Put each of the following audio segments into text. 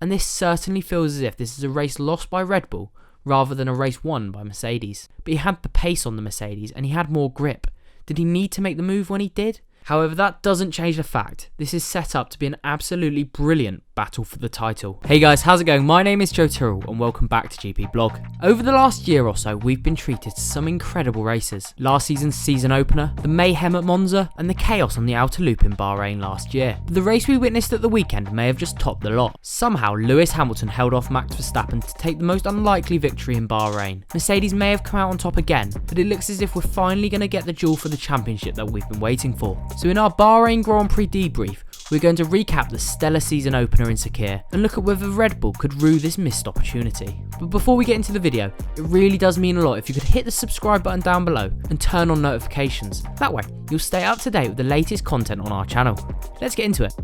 and this certainly feels as if this is a race lost by Red Bull rather than a race won by Mercedes. But he had the pace on the Mercedes and he had more grip. Did he need to make the move when he did? However, that doesn't change the fact this is set up to be an absolutely brilliant battle for the title. Hey guys, how's it going? My name is Joe Tyrrell and welcome back to GP Blog. Over the last year or so, we've been treated to some incredible races. Last season's season opener, the mayhem at Monza, and the chaos on the outer loop in Bahrain last year. But the race we witnessed at the weekend may have just topped the lot. Somehow, Lewis Hamilton held off Max Verstappen to take the most unlikely victory in Bahrain. Mercedes may have come out on top again, but it looks as if we're finally going to get the duel for the championship that we've been waiting for. So in our Bahrain Grand Prix debrief, we're going to recap the stellar season opener in Sakir and look at whether Red Bull could rue this missed opportunity. But before we get into the video, it really does mean a lot if you could hit the subscribe button down below and turn on notifications. That way, you'll stay up to date with the latest content on our channel. Let's get into it.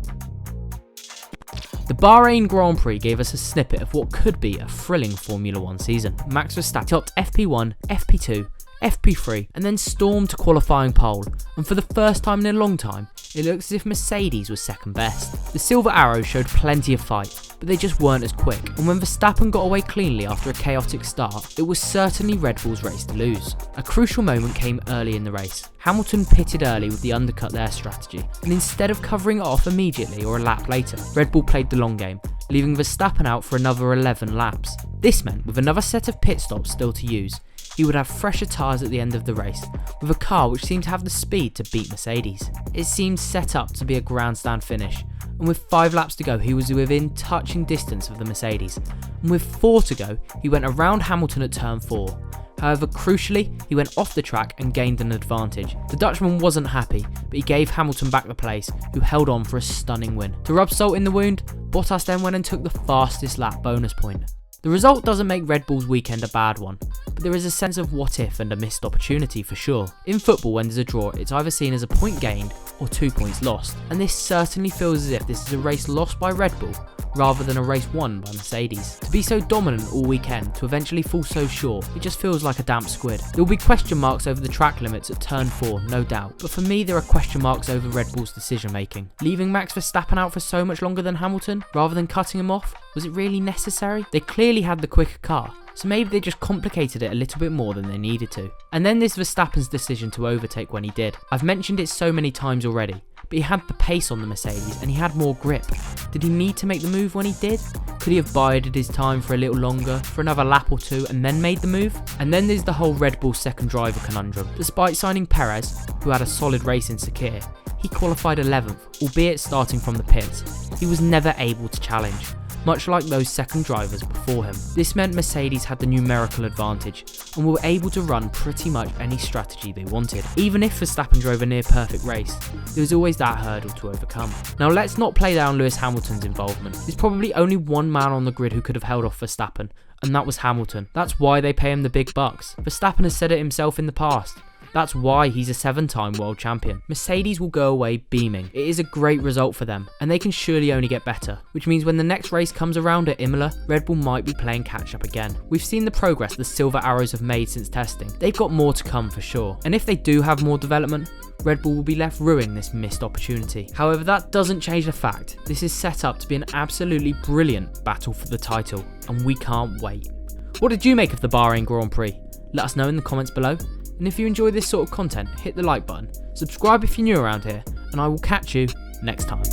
The Bahrain Grand Prix gave us a snippet of what could be a thrilling Formula 1 season. Max Verstappen topped FP1, FP2, FP3 and then stormed to qualifying pole, and for the first time in a long time, it looks as if Mercedes was second best. The Silver Arrows showed plenty of fight, but they just weren't as quick, and when Verstappen got away cleanly after a chaotic start, it was certainly Red Bull's race to lose. A crucial moment came early in the race. Hamilton pitted early with the undercut there strategy, and instead of covering it off immediately or a lap later, Red Bull played the long game, leaving Verstappen out for another 11 laps. This meant with another set of pit stops still to use, he would have fresher tyres at the end of the race, with a car which seemed to have the speed to beat Mercedes. It seemed set up to be a grandstand finish, and with 5 laps to go he was within touching distance of the Mercedes, and with 4 to go he went around Hamilton at turn 4. However, crucially, he went off the track and gained an advantage. The Dutchman wasn't happy, but he gave Hamilton back the place, who held on for a stunning win. To rub salt in the wound, Bottas then went and took the fastest lap bonus point. The result doesn't make Red Bull's weekend a bad one, but there is a sense of what if and a missed opportunity for sure. In football, when there's a draw, it's either seen as a point gained or 2 points lost, and this certainly feels as if this is a race lost by Red Bull rather than a race won by Mercedes. To be so dominant all weekend, to eventually fall so short, it just feels like a damp squid. There will be question marks over the track limits at turn 4, no doubt, but for me there are question marks over Red Bull's decision making. Leaving Max Verstappen out for so much longer than Hamilton, rather than cutting him off, was it really necessary? They clearly had the quicker car, so maybe they just complicated it a little bit more than they needed to. And then there's Verstappen's decision to overtake when he did. I've mentioned it so many times already, but he had the pace on the Mercedes and he had more grip. Did he need to make the move when he did? Could he have bided his time for a little longer, for another lap or two, and then made the move? And then there's the whole Red Bull second driver conundrum. Despite signing Perez, who had a solid race in Sakir, he qualified 11th, albeit starting from the pits. He was never able to challenge, much like those second drivers before him. This meant Mercedes had the numerical advantage and were able to run pretty much any strategy they wanted. Even if Verstappen drove a near perfect race, there was always that hurdle to overcome. Now let's not play down Lewis Hamilton's involvement. There's probably only one man on the grid who could have held off Verstappen, and that was Hamilton. That's why they pay him the big bucks. Verstappen has said it himself in the past. That's why he's a 7-time world champion. Mercedes will go away beaming. It is a great result for them, and they can surely only get better, which means when the next race comes around at Imola, Red Bull might be playing catch up again. We've seen the progress the Silver Arrows have made since testing. They've got more to come for sure, and if they do have more development, Red Bull will be left ruining this missed opportunity. However, that doesn't change the fact this is set up to be an absolutely brilliant battle for the title, and we can't wait. What did you make of the Bahrain Grand Prix? Let us know in the comments below. And if you enjoy this sort of content, hit the like button, subscribe if you're new around here, and I will catch you next time.